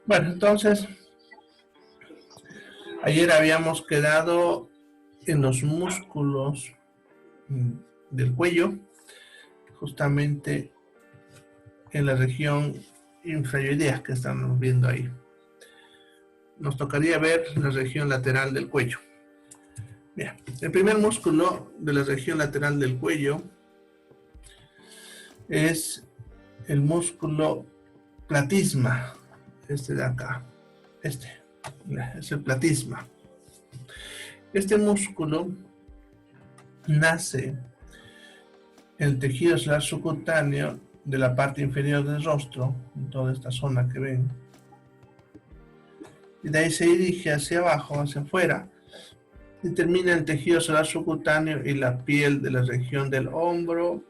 Bueno, entonces, ayer habíamos quedado en los músculos del cuello, justamente en la región infraoidea que estamos viendo ahí. Nos tocaría ver la región lateral del cuello. Bien, el primer músculo de la región lateral del cuello es el músculo platisma, este de acá, este es el platisma. Este músculo nace en el tejido celular subcutáneo de la parte inferior del rostro, en toda esta zona que ven, y de ahí se dirige hacia abajo, hacia afuera, y termina en el tejido celular subcutáneo y la piel de la región del hombro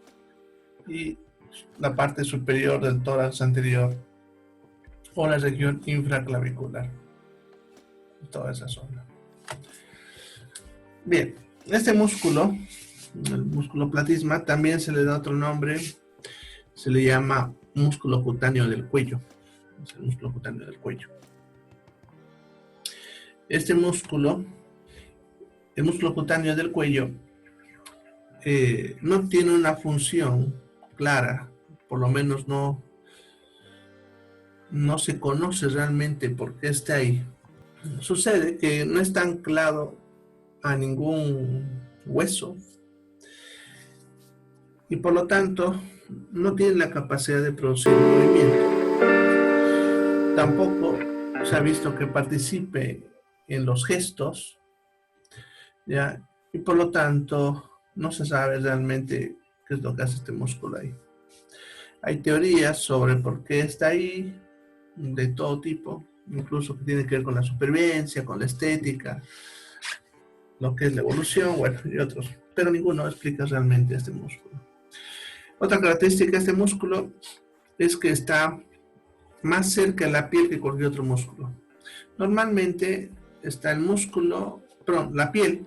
y la parte superior del tórax anterior, o la región infraclavicular, toda esa zona. Bien, este músculo, el músculo platisma, también se le da otro nombre, se le llama músculo cutáneo del cuello. Es el músculo cutáneo del cuello. Este músculo, el músculo cutáneo del cuello, no tiene una función clara, por lo menos no se conoce realmente por qué está ahí. Sucede que no está anclado a ningún hueso y por lo tanto no tiene la capacidad de producir movimiento. Tampoco se ha visto que participe en los gestos, ¿ya? Y por lo tanto no se sabe realmente qué es lo que hace este músculo ahí. Hay teorías sobre por qué está ahí, de todo tipo, incluso que tiene que ver con la supervivencia, con la estética, lo que es la evolución, bueno, y otros, pero ninguno explica realmente este músculo. Otra característica de este músculo es que está más cerca de la piel que cualquier otro músculo. Normalmente está el músculo, perdón, la piel,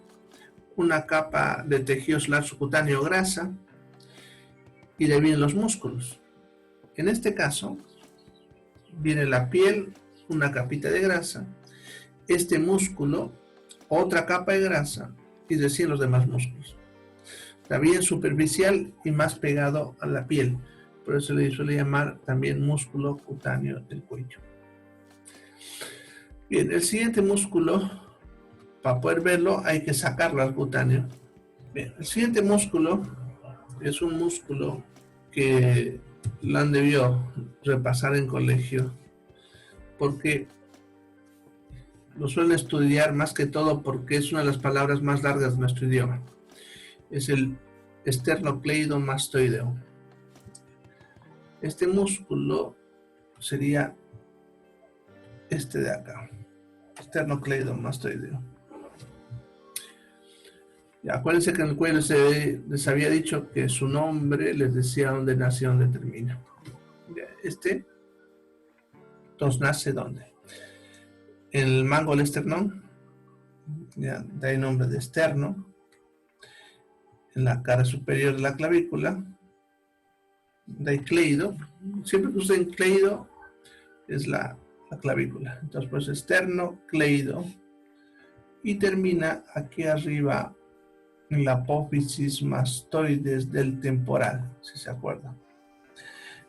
una capa de tejido celular subcutáneo grasa, y de ahí vienen los músculos. En este caso, viene la piel, una capita de grasa, este músculo, otra capa de grasa, y recién los demás músculos. Está bien superficial y más pegado a la piel, por eso le suele llamar también músculo cutáneo del cuello. Bien, el siguiente músculo, para poder verlo hay que sacarlo al cutáneo. Bien, el siguiente músculo es un músculo que lo han debido repasar en colegio, porque lo suelen estudiar más que todo porque es una de las palabras más largas de nuestro idioma. Es el esternocleidomastoideo. Este músculo sería este de acá, esternocleidomastoideo. Y acuérdense que en el cuello les había dicho que su nombre les decía dónde nació, dónde termina. Este, entonces nace dónde. En el mango del esternón, ya, da el nombre de esterno. En la cara superior de la clavícula, de cleido. Siempre que usen cleido es la clavícula. Entonces, pues esterno, cleido. Y termina aquí arriba en la apófisis mastoides del temporal, si se acuerdan.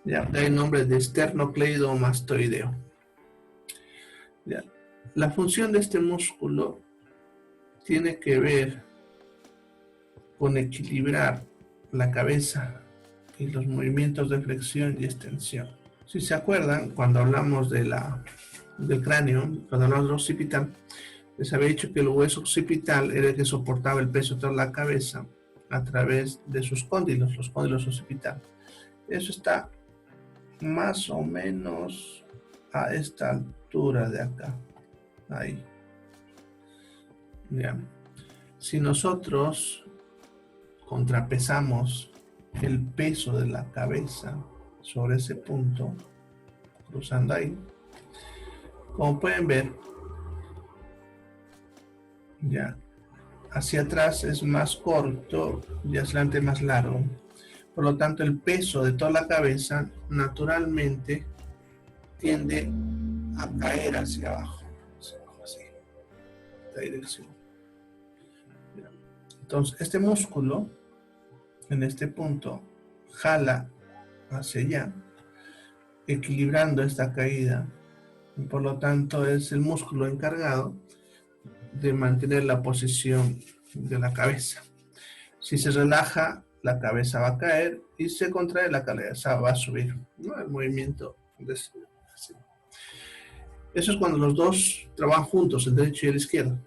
Ya, da el nombre de esternocleidomastoideo. Ya. La función de este músculo tiene que ver con equilibrar la cabeza y los movimientos de flexión y extensión. Si se acuerdan, cuando hablamos del cráneo, cuando hablamos del occipital, les había dicho que el hueso occipital era el que soportaba el peso de toda la cabeza a través de sus cóndilos, los cóndilos occipital. Eso está más o menos a esta altura de acá, ahí. Bien. Si nosotros contrapesamos el peso de la cabeza sobre ese punto, cruzando ahí, como pueden ver, ya hacia atrás es más corto y hacia adelante más largo. Por lo tanto, el peso de toda la cabeza naturalmente tiende a caer hacia abajo, así, esta dirección. Entonces, este músculo, en este punto, jala hacia allá, equilibrando esta caída, y por lo tanto es el músculo encargado de mantener la posición de la cabeza. Si se relaja, la cabeza va a caer, y si se contrae, la cabeza va a subir, ¿no? El movimiento así. Eso es cuando los dos trabajan juntos, el derecho y el izquierdo.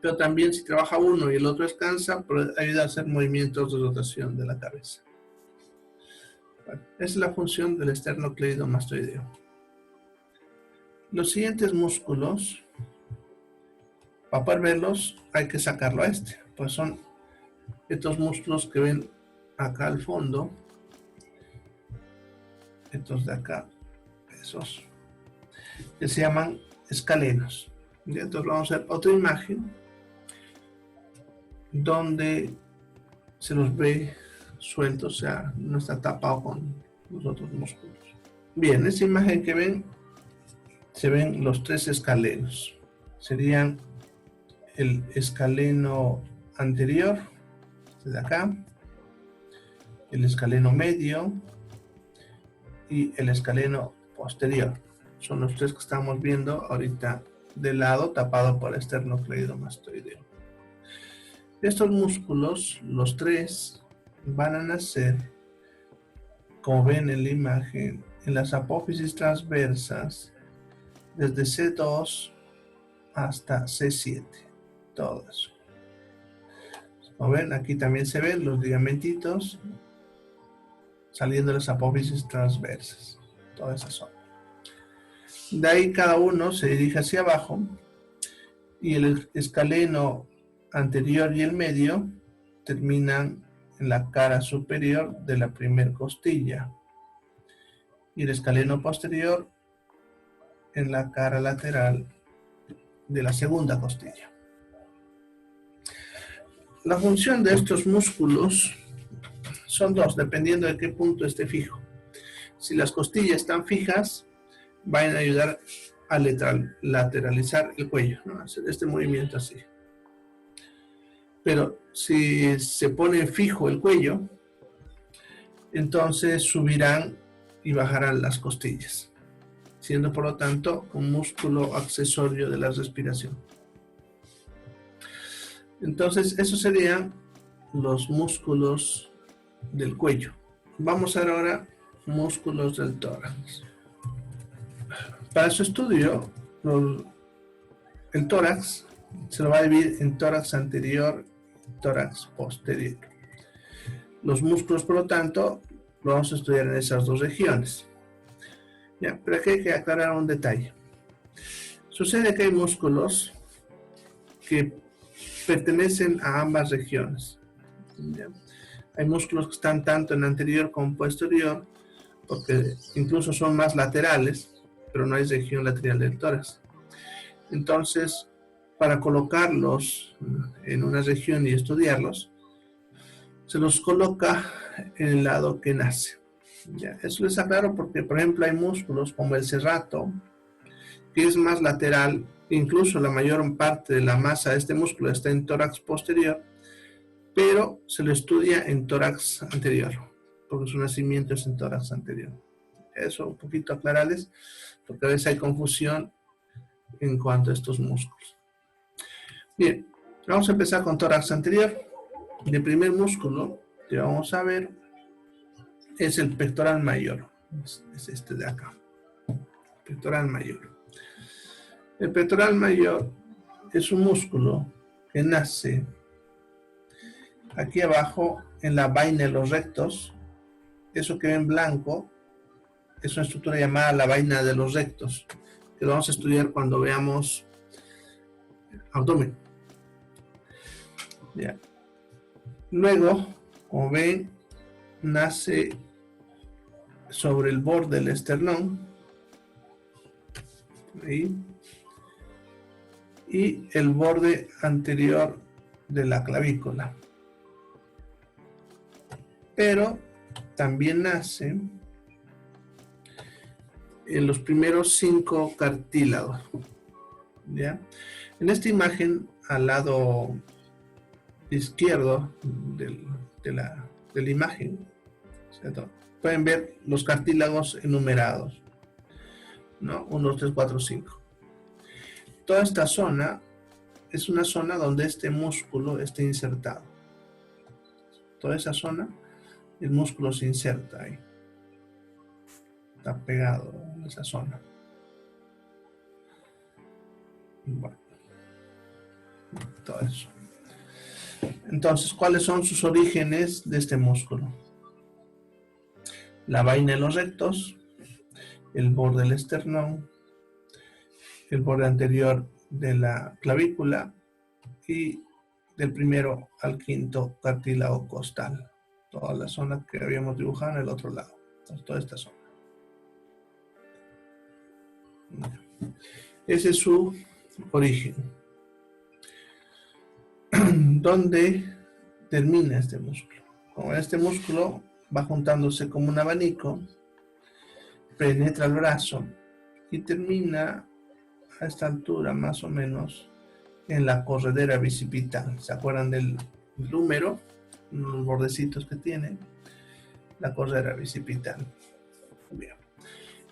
Pero también si trabaja uno y el otro descansa, ayuda a hacer movimientos de rotación de la cabeza. Bueno, esa es la función del esternocleidomastoideo. Los siguientes músculos, para poder verlos, hay que sacarlo a este. Pues son estos músculos que ven acá al fondo. Estos de acá, esos, que se llaman escalenos. Y entonces vamos a ver otra imagen donde se los ve sueltos, o sea, no está tapado con los otros músculos. Bien, esa imagen que ven, se ven los tres escalenos. Serían el escaleno anterior, de acá, el escaleno medio y el escaleno posterior. Son los tres que estamos viendo ahorita de lado, tapado por el esternocleidomastoideo. Estos músculos, los tres, van a nacer, como ven en la imagen, en las apófisis transversas, desde C2 hasta C7, todo eso. Como ven, aquí también se ven los ligamentitos saliendo de las apófisis transversas, toda esa zona. De ahí cada uno se dirige hacia abajo y el escaleno anterior y el medio terminan en la cara superior de la primera costilla y el escaleno posterior en la cara lateral de la segunda costilla. La función de estos músculos son dos, dependiendo de qué punto esté fijo. Si las costillas están fijas, van a ayudar a lateralizar el cuello, ¿no? Hacer este movimiento así. Pero si se pone fijo el cuello, entonces subirán y bajarán las costillas, siendo por lo tanto un músculo accesorio de la respiración. Entonces, esos serían los músculos del cuello. Vamos a ver ahora músculos del tórax. Para su estudio, el tórax se lo va a dividir en tórax anterior y tórax posterior. Los músculos, por lo tanto, lo vamos a estudiar en esas dos regiones. Ya, pero aquí hay que aclarar un detalle. Sucede que hay músculos que pertenecen a ambas regiones. ¿Ya? Hay músculos que están tanto en anterior como posterior, porque incluso son más laterales, pero no hay región lateral del tórax. Entonces, para colocarlos en una región y estudiarlos, se los coloca en el lado que nace. ¿Ya? Eso les aclaro porque, por ejemplo, hay músculos como el serrato, que es más lateral, incluso la mayor parte de la masa de este músculo está en tórax posterior, pero se lo estudia en tórax anterior, porque su nacimiento es en tórax anterior. Eso un poquito aclararles, porque a veces hay confusión en cuanto a estos músculos. Bien, vamos a empezar con tórax anterior. El primer músculo que vamos a ver es el pectoral mayor, es este de acá, pectoral mayor. El pectoral mayor es un músculo que nace aquí abajo en la vaina de los rectos. Eso que ven blanco es una estructura llamada la vaina de los rectos, que lo vamos a estudiar cuando veamos abdomen. Ya. Luego, como ven, nace sobre el borde del esternón, ahí, y el borde anterior de la clavícula. Pero también nace en los primeros 5 cartílagos. ¿Ya? En esta imagen, al lado izquierdo de la imagen, ¿cierto? Pueden ver los cartílagos enumerados, ¿no? 1, 2, 3, 4, 5. Toda esta zona es una zona donde este músculo está insertado. Toda esa zona, el músculo se inserta ahí. Está pegado en esa zona. Bueno, todo eso. Entonces, ¿cuáles son sus orígenes de este músculo? La vaina de los rectos, el borde del esternón, el borde anterior de la clavícula y del primero al quinto cartílago costal. Toda la zona que habíamos dibujado en el otro lado. Entonces, toda esta zona. Ese es su origen. ¿Dónde termina este músculo? Como este músculo va juntándose como un abanico, penetra el brazo y termina a esta altura más o menos en la corredera bicipital. ¿Se acuerdan del húmero? Los bordecitos que tiene, la corredera bicipital. Bien.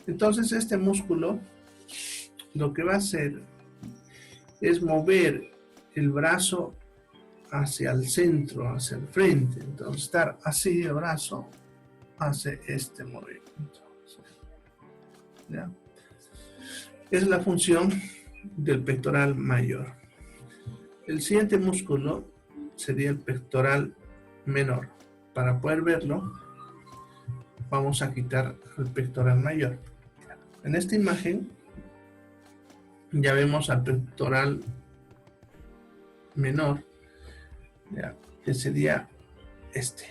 Entonces este músculo lo que va a hacer es mover el brazo hacia el centro, hacia el frente. Entonces estar así el brazo hace este movimiento. ¿Ya? Es la función del pectoral mayor. El siguiente músculo sería el pectoral menor. Para poder verlo, vamos a quitar el pectoral mayor. En esta imagen ya vemos al pectoral menor, ¿ya? Que sería este.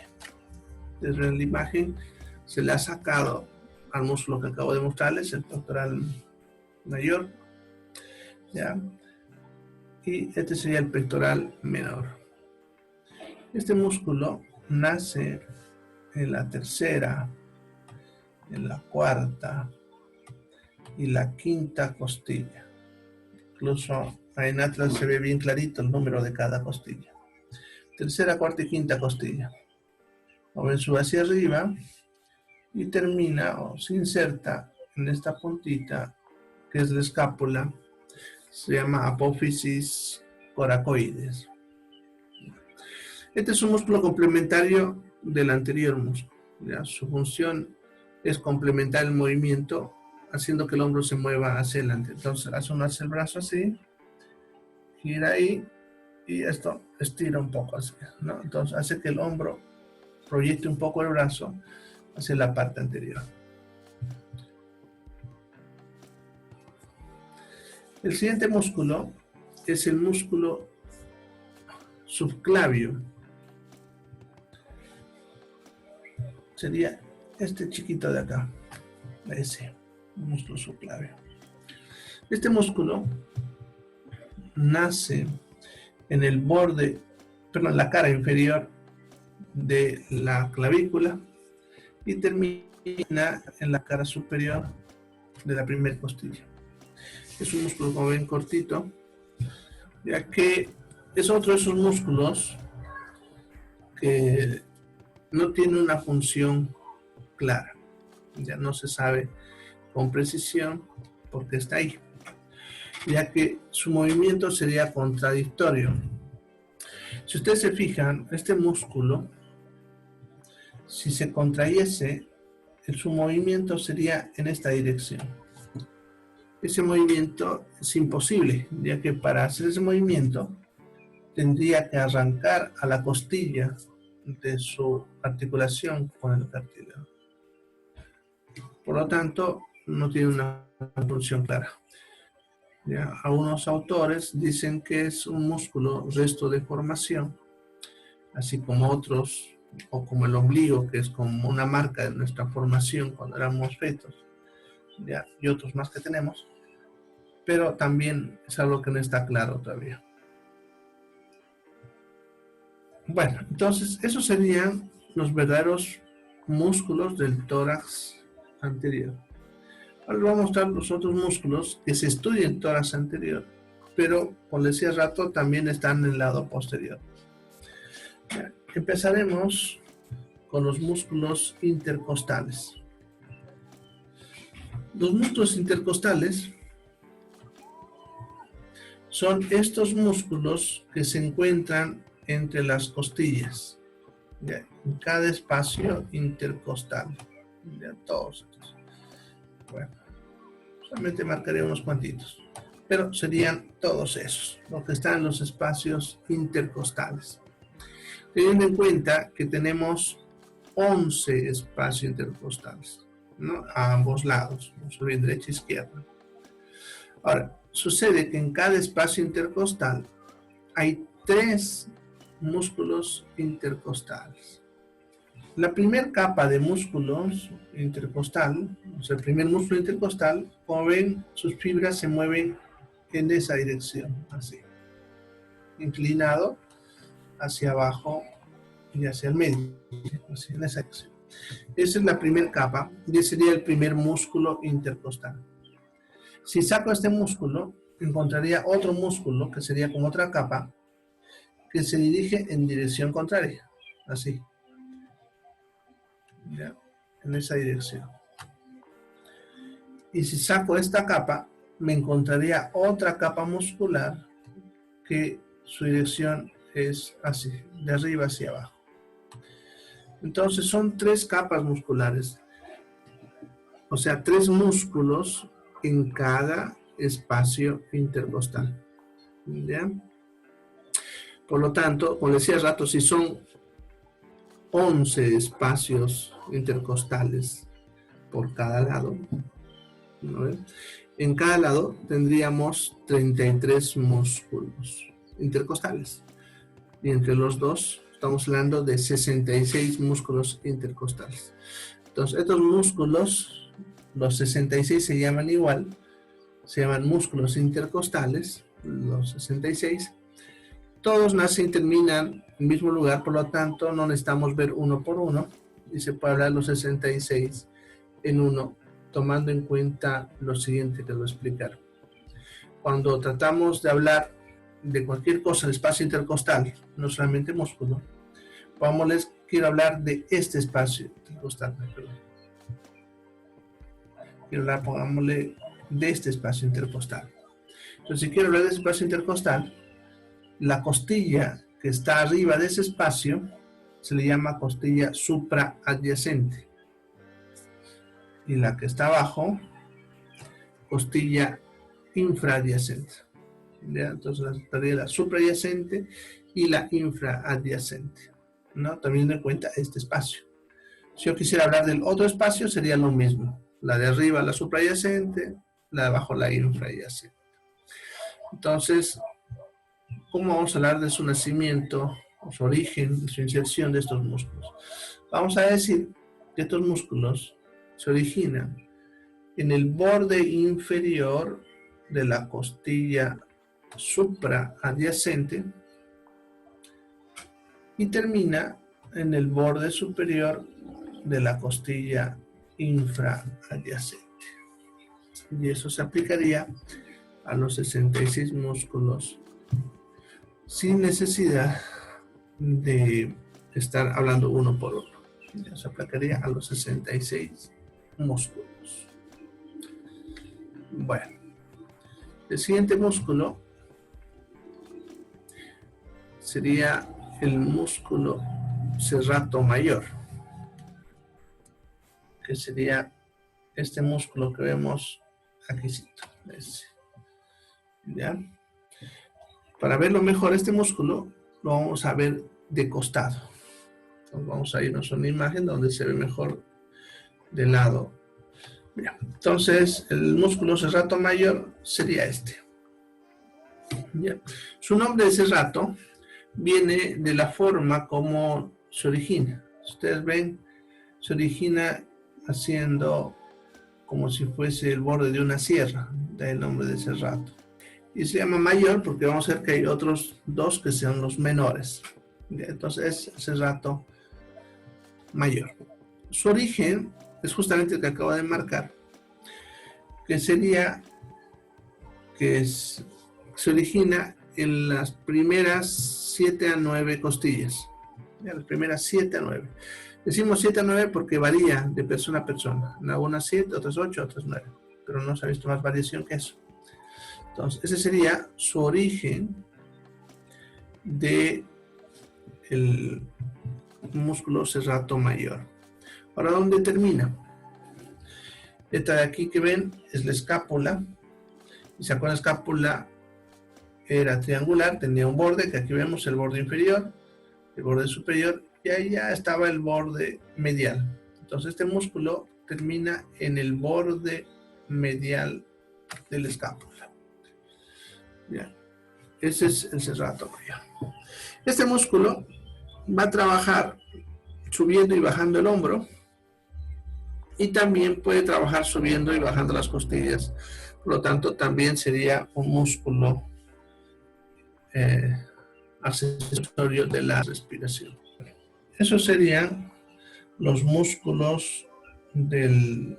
Desde la imagen se le ha sacado al músculo que acabo de mostrarles, el pectoral mayor, ¿ya? Y este sería el pectoral menor. Este músculo nace en la tercera, en la cuarta y la quinta costilla. Incluso ahí en atrás se ve bien clarito el número de cada costilla. Tercera, cuarta y quinta costilla. O sube hacia arriba y termina o se inserta en esta puntita que es la escápula. Se llama apófisis coracoides. Este es un músculo complementario del anterior músculo. ¿Ya? Su función es complementar el movimiento, haciendo que el hombro se mueva hacia adelante. Entonces, hace uno hacia el brazo así, gira ahí, y esto estira un poco así, ¿no? Entonces, hace que el hombro proyecte un poco el brazo hacia la parte anterior. El siguiente músculo es el músculo subclavio. Sería este chiquito de acá, ese músculo subclavio. Este músculo nace en el borde, perdón, en la cara inferior de la clavícula y termina en la cara superior de la primera costilla. Es un músculo, como ven, cortito, ya que es otro de esos músculos que no tiene una función clara. Ya no se sabe con precisión por qué está ahí, ya que su movimiento sería contradictorio. Si ustedes se fijan, este músculo, si se contrayese, su movimiento sería en esta dirección. Ese movimiento es imposible, ya que para hacer ese movimiento tendría que arrancar a la costilla de su articulación con el cartílago. Por lo tanto, no tiene una función clara. Ya, algunos autores dicen que es un músculo resto de formación, así como otros, o como el ombligo, que es como una marca de nuestra formación cuando éramos fetos, ya, y otros más que tenemos, pero también es algo que no está claro todavía. Bueno, entonces esos serían los verdaderos músculos del tórax anterior. Ahora les voy a mostrar los otros músculos que se estudian en tórax anterior, pero, como les decía hace rato, también están en el lado posterior. Empezaremos con los músculos intercostales. Los músculos intercostales son estos músculos que se encuentran entre las costillas, ¿ya? En cada espacio intercostal. ¿Ya? Todos estos. Bueno, solamente marcaré unos cuantitos, pero serían todos esos, los que están en los espacios intercostales. Teniendo en cuenta que tenemos 11 espacios intercostales, ¿no? A ambos lados, sobre derecha e izquierda. Ahora, sucede que en cada espacio intercostal hay 3 músculos intercostales. La primera capa de músculos intercostal, o sea, el primer músculo intercostal, como ven, sus fibras se mueven en esa dirección, así, inclinado hacia abajo y hacia el medio, así, en esa dirección. Esa es la primera capa y ese sería el primer músculo intercostal. Si saco este músculo, encontraría otro músculo que sería con otra capa que se dirige en dirección contraria, así, ¿ya? En esa dirección. Y si saco esta capa, me encontraría otra capa muscular que su dirección es así, de arriba hacia abajo. Entonces son 3 capas musculares, o sea, 3 músculos en cada espacio intercostal, ¿ya? Por lo tanto, como decía hace rato, si son 11 espacios intercostales por cada lado, ¿no? En cada lado tendríamos 33 músculos intercostales. Y entre los dos estamos hablando de 66 músculos intercostales. Entonces, estos músculos, los 66 se llaman igual, se llaman músculos intercostales, los 66. Todos nacen y terminan en el mismo lugar, por lo tanto no necesitamos ver uno por uno y se puede hablar de los 66 en uno, tomando en cuenta lo siguiente que lo voy a explicar. Cuando tratamos de hablar de cualquier cosa en el espacio intercostal, no solamente músculo, quiero hablar de este espacio intercostal. Quiero hablar, pongámosle, de este espacio intercostal. Entonces, si quiero hablar de este espacio intercostal, la costilla que está arriba de ese espacio se le llama costilla supraadyacente. Y la que está abajo, costilla infraadyacente. ¿Ya? Entonces, la supraadyacente y la infraadyacente, ¿no? Teniendo en cuenta este espacio. Si yo quisiera hablar del otro espacio, sería lo mismo. La de arriba, la supraadyacente, la de abajo, la infraadyacente. Entonces, ¿cómo vamos a hablar de su nacimiento, o su origen, su inserción de estos músculos? Vamos a decir que estos músculos se originan en el borde inferior de la costilla supraadyacente y termina en el borde superior de la costilla infraadyacente. Y eso se aplicaría a los 66 músculos sin necesidad de estar hablando uno por uno. Ya se aplicaría a los 66 músculos. Bueno, el siguiente músculo sería el músculo serrato mayor, que sería este músculo que vemos aquí. ¿Ya? Para verlo mejor, este músculo lo vamos a ver de costado. Entonces vamos a irnos a una imagen donde se ve mejor de lado. Bien. Entonces, el músculo serrato mayor sería este. ¿Ya? Su nombre de serrato viene de la forma como se origina. Ustedes ven, se origina haciendo como si fuese el borde de una sierra, da el nombre de serrato. Y se llama mayor porque vamos a ver que hay otros 2 que son los menores. Entonces es serrato mayor. Su origen es justamente el que acabo de marcar. que sería se origina en las primeras 7 a 9 costillas. Las primeras 7 a 9. Decimos 7 a 9 porque varía de persona a persona. En algunas 7, otras 8, otras 9. Pero no se ha visto más variación que eso. Entonces, ese sería su origen de el músculo serrato mayor. Ahora, ¿dónde termina? Esta de aquí que ven es la escápula. Y se acuerdan, la escápula era triangular, tenía un borde, que aquí vemos el borde inferior, el borde superior, y ahí ya estaba el borde medial. Entonces este músculo termina en el borde medial de la escápula. Bien. Ese es el serrato mayor. Este músculo va a trabajar subiendo y bajando el hombro, y también puede trabajar subiendo y bajando las costillas. Por lo tanto, también sería un músculo accesorio de la respiración. Esos serían los músculos del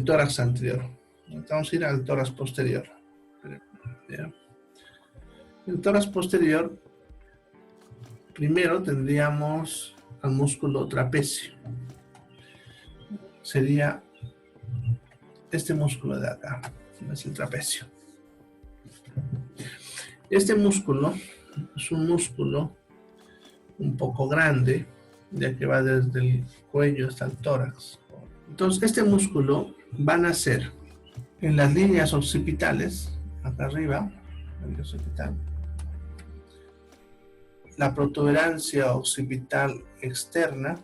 tórax anterior. Vamos a ir al tórax posterior. ¿Ya? El tórax posterior, primero tendríamos al músculo trapecio. Sería este músculo de acá, es el trapecio. Este músculo es un músculo un poco grande, ya que va desde el cuello hasta el tórax. Entonces, este músculo va a nacer en las líneas occipitales, acá arriba, la línea occipital, la protuberancia occipital externa,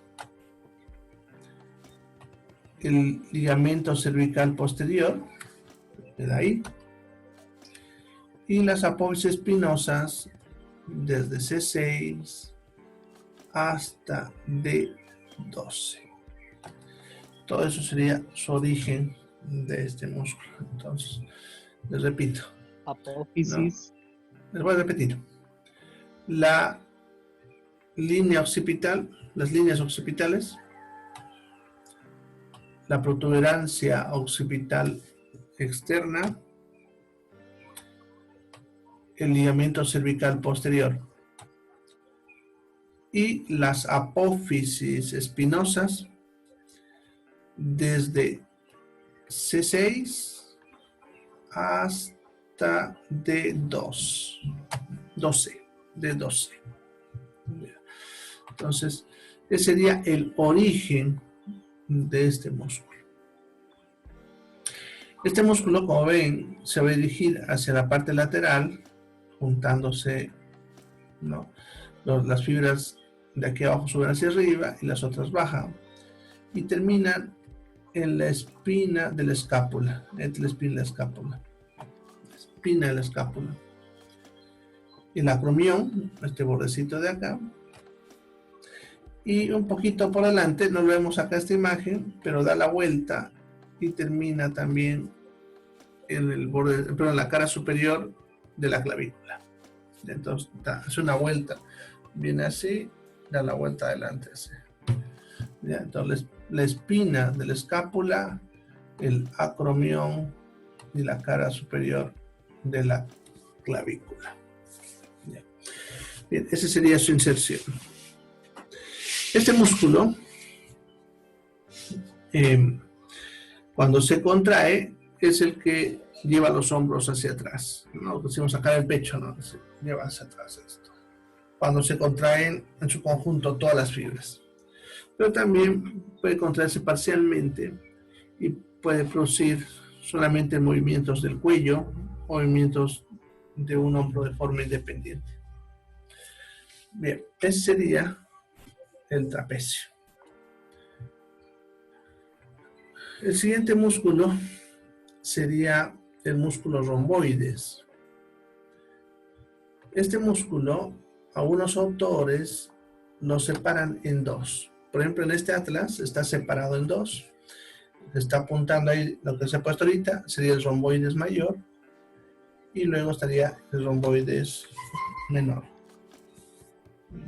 el ligamento cervical posterior, de ahí, y las apófisis espinosas desde C6 hasta D12. Todo eso sería su origen de este músculo. Entonces, les repito. Apófisis. ¿No? Les voy a repetir. La línea occipital, las líneas occipitales, la protuberancia occipital externa, el ligamento cervical posterior y las apófisis espinosas desde C6 hasta D12. Entonces, ese sería el origen de este músculo. Este músculo, como ven, se va a dirigir hacia la parte lateral, juntándose, ¿no? Las fibras de aquí abajo suben hacia arriba y las otras bajan y terminan en la espina de la escápula, entre la espina y la escápula. La espina de la escápula. El acromión, este bordecito de acá. Y un poquito por delante, no lo vemos acá esta imagen, pero da la vuelta y termina también en el borde, pero en la cara superior de la clavícula. Entonces hace una vuelta, viene así, da la vuelta adelante así. ¿Ya? Entonces la espina de la escápula, el acromión y la cara superior de la clavícula. ¿Ya? Bien, esa sería su inserción. Este músculo, cuando se contrae, es el que lleva los hombros hacia atrás, ¿no? Decimos acá el pecho, ¿no? Se lleva hacia atrás esto. Cuando se contraen en su conjunto todas las fibras. Pero también puede contraerse parcialmente y puede producir solamente movimientos del cuello o movimientos de un hombro de forma independiente. Bien, ese sería el trapecio. El siguiente músculo sería el músculo romboides. Este músculo, algunos autores lo separan en dos. Por ejemplo, en este atlas está separado en dos. Está apuntando ahí lo que se ha puesto ahorita, sería el romboides mayor y luego estaría el romboides menor.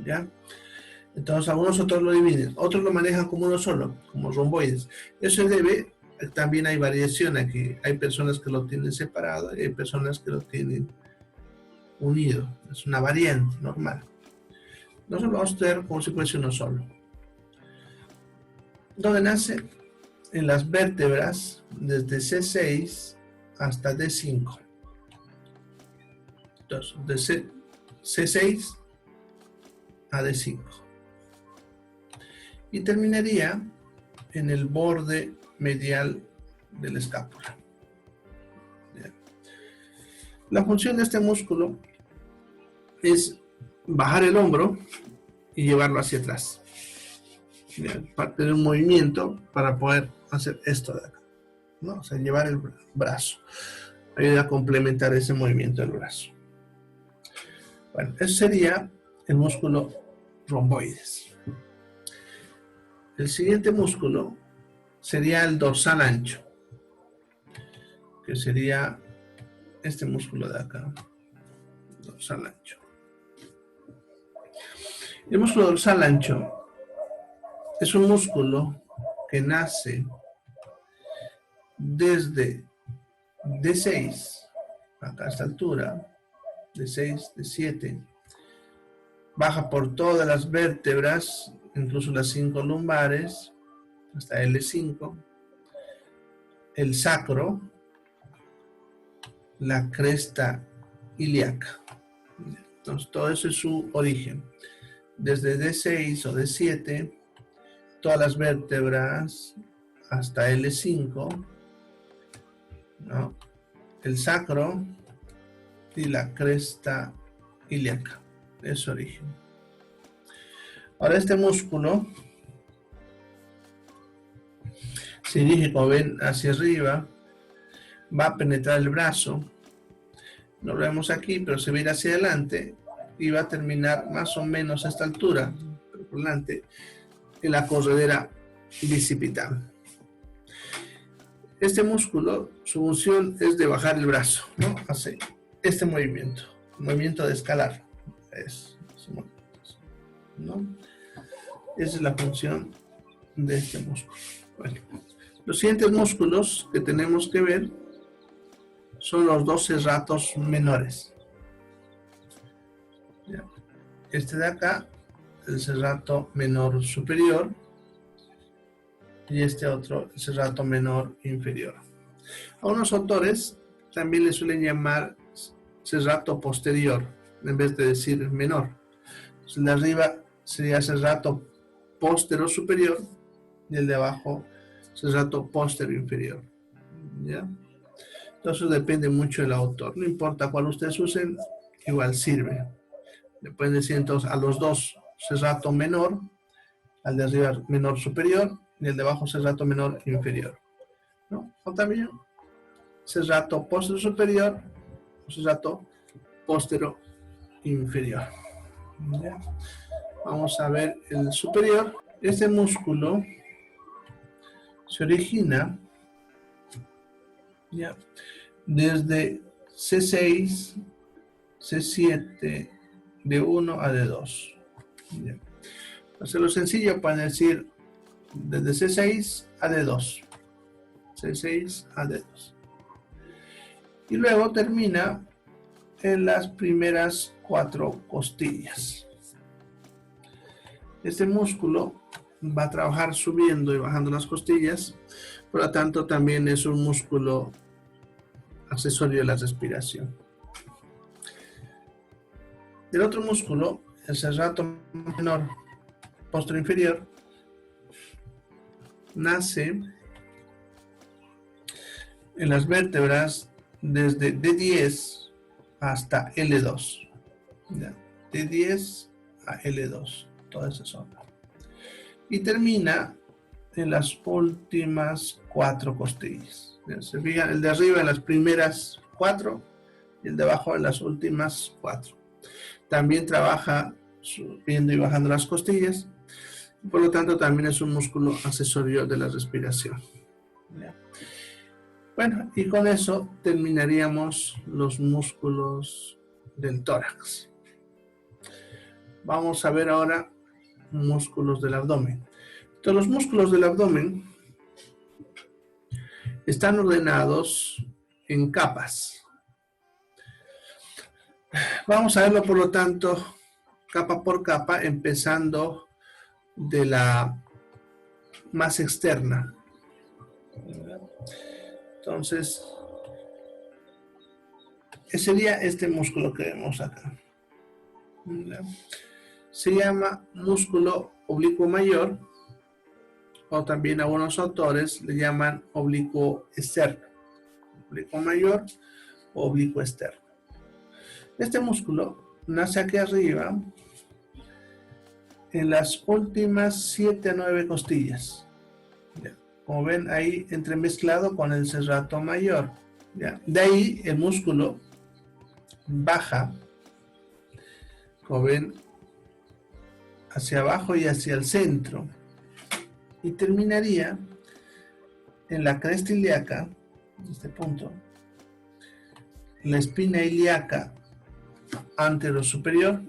¿Ya? Entonces, algunos otros lo dividen, otros lo manejan como uno solo, como romboides. Eso se debe También hay variación aquí. Hay personas que lo tienen separado y hay personas que lo tienen unido. Es una variante normal. Nosotros lo vamos a estudiar como si fuese uno solo. ¿Dónde nace? En las vértebras desde C6 hasta D5. Entonces, de C6 a D5. Y terminaría en el borde medial de la escápula. Bien. La función de este músculo es bajar el hombro y llevarlo hacia atrás. Bien, parte de un movimiento para poder hacer esto de acá, ¿no? O sea, llevar el brazo. Ayuda a complementar ese movimiento del brazo. Bueno, eso sería el músculo romboides. El siguiente músculo sería el dorsal ancho, que sería este músculo de acá, dorsal ancho. El músculo dorsal ancho es un músculo que nace desde D6, acá a esta altura, D6, D7, baja por todas las vértebras, incluso las 5 lumbares, hasta L5, el sacro, la cresta ilíaca. Entonces, todo eso es su origen. Desde D6 o D7, todas las vértebras hasta L5, ¿no? El sacro y la cresta ilíaca, es su origen. Ahora este músculo se dirige, como ven, hacia arriba, va a penetrar el brazo, no lo vemos aquí, pero se va a ir hacia adelante y va a terminar más o menos a esta altura, por delante, en la corredera bicipital. Este músculo, su función es de bajar el brazo, ¿no? Hace este movimiento de escalar, ¿no? Esa es la función de este músculo. Bueno, los siguientes músculos que tenemos que ver son los dos serratos menores. Este de acá, el serrato menor superior, y este otro, el serrato menor inferior. A unos autores también le suelen llamar serrato posterior, en vez de decir menor. Entonces, el de arriba sería serrato postero superior y el de abajo serrato postero inferior. ¿Ya? Entonces depende mucho del autor. No importa cuál ustedes usen, igual sirve. Le pueden decir entonces a los dos serrato menor, al de arriba menor superior y el de abajo serrato menor inferior, ¿no? O también serrato postero superior o serrato postero inferior. ¿Ya? Vamos a ver el superior. Este músculo se origina, ¿ya?, desde C6, C7, D1 a D2. ¿Ya? Para hacerlo sencillo, pueden decir desde C6 a D2. C6 a D2. Y luego termina en las primeras 4 costillas. Este músculo va a trabajar subiendo y bajando las costillas, por lo tanto también es un músculo accesorio de la respiración. El otro músculo, el serrato menor posterior inferior, nace en las vértebras desde D10 hasta L2. ¿Ya? D10 a L2, toda esa zona. Y termina en las últimas 4 costillas. Se fijan, el de arriba en las primeras 4 y el de abajo en las últimas 4. También trabaja subiendo y bajando las costillas, y por lo tanto también es un músculo accesorio de la respiración. ¿Ya? Bueno, y con eso terminaríamos los músculos del tórax. Vamos a ver ahora músculos del abdomen. Entonces, los músculos del abdomen están ordenados en capas. Vamos a verlo, por lo tanto, capa por capa, empezando de la más externa. Entonces, ese sería este músculo que vemos acá. Se llama músculo oblicuo mayor, o también algunos autores le llaman oblicuo externo. Oblicuo mayor o oblicuo externo. Este músculo nace aquí arriba en las últimas 7 a 9 costillas. ¿Ya? Como ven ahí entremezclado con el serrato mayor. ¿Ya? De ahí el músculo baja, como ven, hacia abajo y hacia el centro, y terminaría en la cresta ilíaca, en este punto, la espina ilíaca anterosuperior,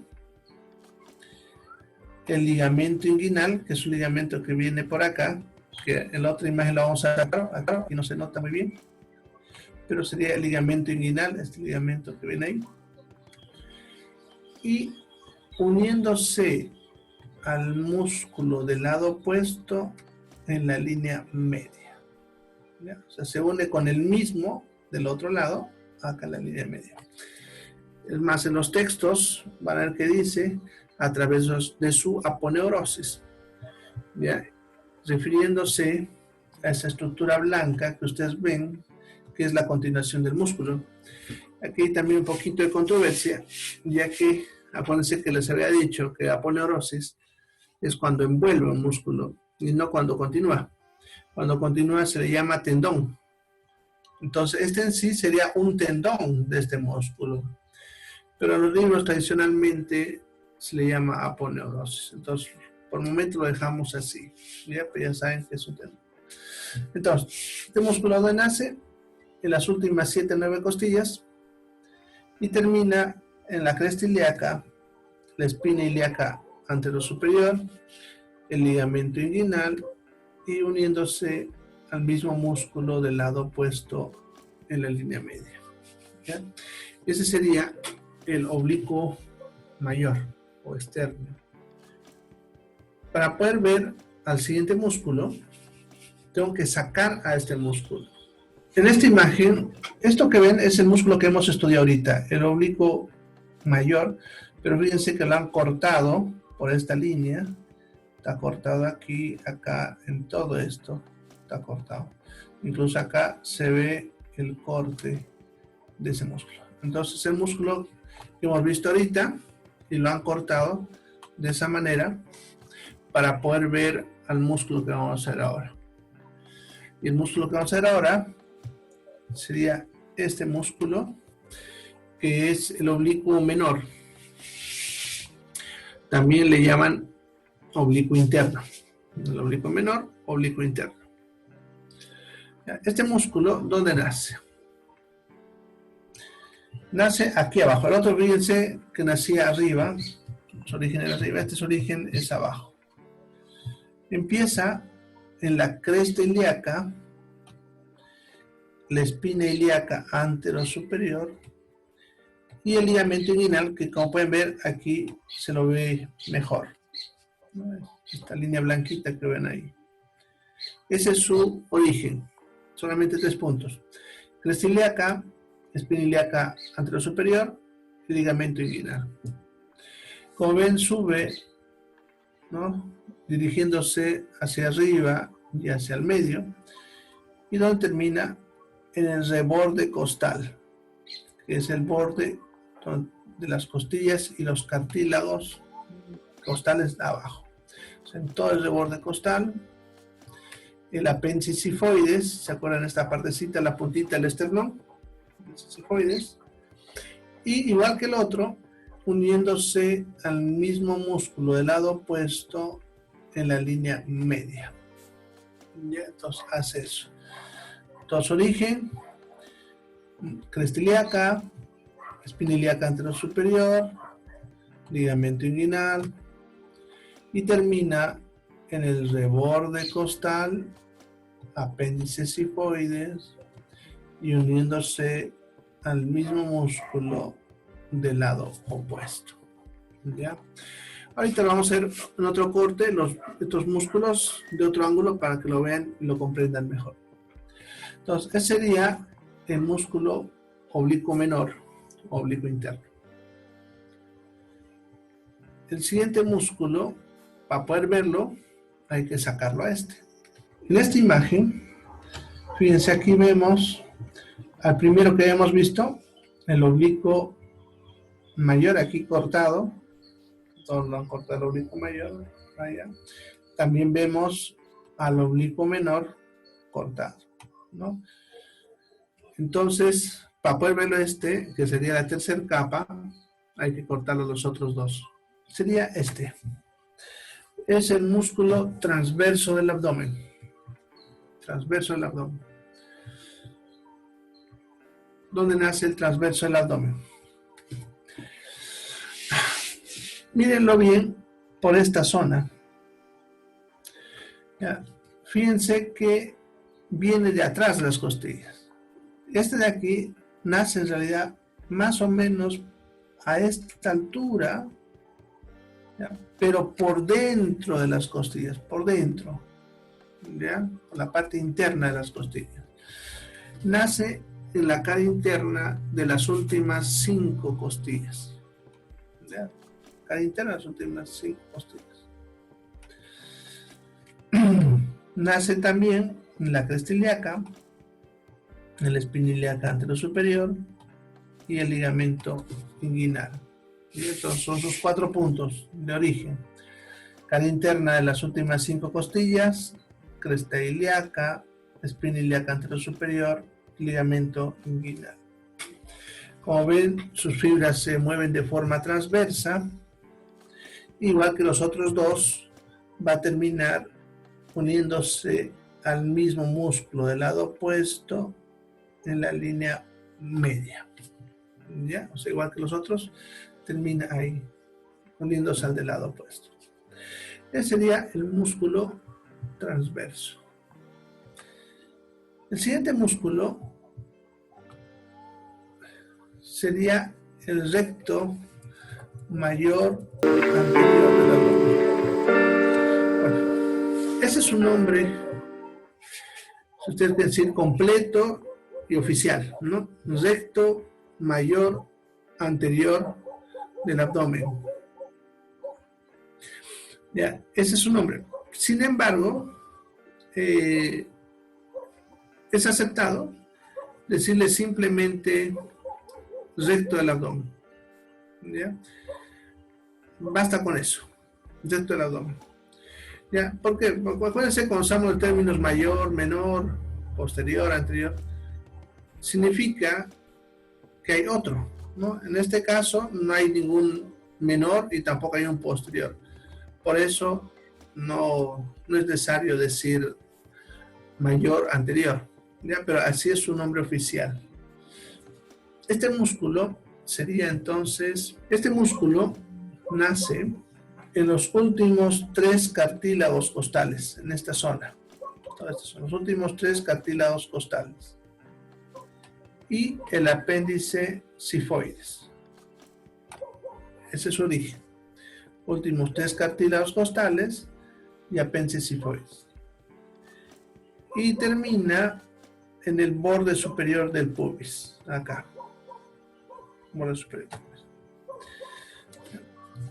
el ligamento inguinal, que es un ligamento que viene por acá, que en la otra imagen lo vamos a ver acá y no se nota muy bien, pero sería el ligamento inguinal, este ligamento que viene ahí, y uniéndose al músculo del lado opuesto en la línea media. ¿Ya? O sea, se une con el mismo del otro lado, acá en la línea media. Es más, en los textos van a ver que dice a través de su aponeurosis, ¿ya? Refiriéndose a esa estructura blanca que ustedes ven, que es la continuación del músculo. Aquí hay también un poquito de controversia, ya que acuérdense que les había dicho que aponeurosis es cuando envuelve un músculo y no cuando continúa. Cuando continúa se le llama tendón. Entonces, este en sí sería un tendón de este músculo. Pero en los libros tradicionalmente se le llama aponeurosis. Entonces, por el momento lo dejamos así. ¿Ya? Pues ya saben que es un tendón. Entonces, este músculo donde nace en las últimas 7 o 9 costillas y termina en la cresta ilíaca, la espina ilíaca anterosuperior, el ligamento inguinal y uniéndose al mismo músculo del lado opuesto en la línea media. ¿Ya? Ese sería el oblicuo mayor o externo. Para poder ver al siguiente músculo, tengo que sacar a este músculo. En esta imagen, esto que ven es el músculo que hemos estudiado ahorita, el oblicuo mayor, pero fíjense que lo han cortado por esta línea. Está cortado aquí, acá, en todo esto está cortado. Incluso acá se ve el corte de ese músculo. Entonces el músculo que hemos visto ahorita y lo han cortado de esa manera para poder ver al músculo que vamos a hacer ahora. Y el músculo que vamos a hacer ahora sería este músculo, que es el oblicuo menor. También le llaman oblicuo interno. El oblicuo menor, oblicuo interno. Este músculo, ¿dónde nace? Nace aquí abajo. El otro, fíjense que nacía arriba. Su origen era arriba, este su origen es abajo. Empieza en la cresta ilíaca, la espina ilíaca anterosuperior y el ligamento inguinal, que como pueden ver aquí se lo ve mejor. Esta línea blanquita que ven ahí. Ese es su origen. Solamente 3 puntos. Cresta ilíaca, espina ilíaca anterosuperior y ligamento inguinal. Como ven, sube, ¿no?, dirigiéndose hacia arriba y hacia el medio, y donde termina en el reborde costal, que es el borde de las costillas y los cartílagos costales de abajo. O sea, en todo el reborde costal, el apéndice sifoides, ¿se acuerdan esta partecita, la puntita del esternón? Sifoides. Y igual que el otro, uniéndose al mismo músculo del lado opuesto en la línea media. ¿Ya? Entonces hace eso. Entonces origen, cresta ilíaca, espina ilíaca anterosuperior, ligamento inguinal, y termina en el reborde costal apéndice sifoides y uniéndose al mismo músculo del lado opuesto. ¿Ya? Ahorita lo vamos a hacer en otro corte, estos músculos de otro ángulo para que lo vean y lo comprendan mejor. Entonces, ese sería el músculo oblicuo menor, oblicuo interno. El siguiente músculo, para poder verlo, hay que sacarlo a este. En esta imagen, fíjense, aquí vemos al primero que habíamos visto, el oblicuo mayor aquí cortado. Todos lo han cortado el oblicuo mayor. Allá. También vemos al oblicuo menor cortado, ¿no? Entonces, para poder verlo este, que sería la tercera capa, hay que cortarlo los otros dos. Sería este. Es el músculo transverso del abdomen. Transverso del abdomen. ¿Dónde nace el transverso del abdomen? Mírenlo bien por esta zona. Ya. Fíjense que viene de atrás de las costillas. Este de aquí nace en realidad más o menos a esta altura, ¿ya? Pero por dentro de las costillas, por dentro, ¿ya? La parte interna de las costillas. Nace en la cara interna de las últimas 5 costillas. ¿Ya? Cara interna de las últimas 5 costillas. Nace también en la cresta ilíaca, en la espina ilíaca anterosuperior y el ligamento inguinal. Y estos son sus 4 puntos de origen. Cara interna de las últimas 5 costillas, cresta ilíaca, espina ilíaca anterosuperior, ligamento inguinal. Como ven, sus fibras se mueven de forma transversa, igual que los otros dos, va a terminar uniéndose al mismo músculo del lado opuesto en la línea media. ¿Ya? O sea, igual que los otros, termina ahí, uniéndose al del lado opuesto. Ese sería el músculo transverso. El siguiente músculo sería el recto mayor anterior del abdomen. Bueno, ese es un nombre, si ustedes quieren decir, completo y oficial, ¿no? Recto mayor anterior del abdomen. Ya, ese es su nombre. Sin embargo, es aceptado decirle simplemente recto del abdomen. ¿Ya? Basta con eso, recto del abdomen. ¿Ya? Porque acuérdense cuando usamos los términos mayor, menor, posterior, anterior, significa que hay otro, ¿no? En este caso no hay ningún menor y tampoco hay un posterior. Por eso no es necesario decir mayor, anterior, ¿ya? Pero así es su nombre oficial. Este músculo sería entonces, este músculo nace en los últimos 3 cartílagos costales, en esta zona. Estos son los últimos 3 cartílagos costales. Y el apéndice sifoides. Ese es su origen. Últimos 3 cartílagos costales y apéndice sifoides. Y termina en el borde superior del pubis, acá. Borde superior del pubis.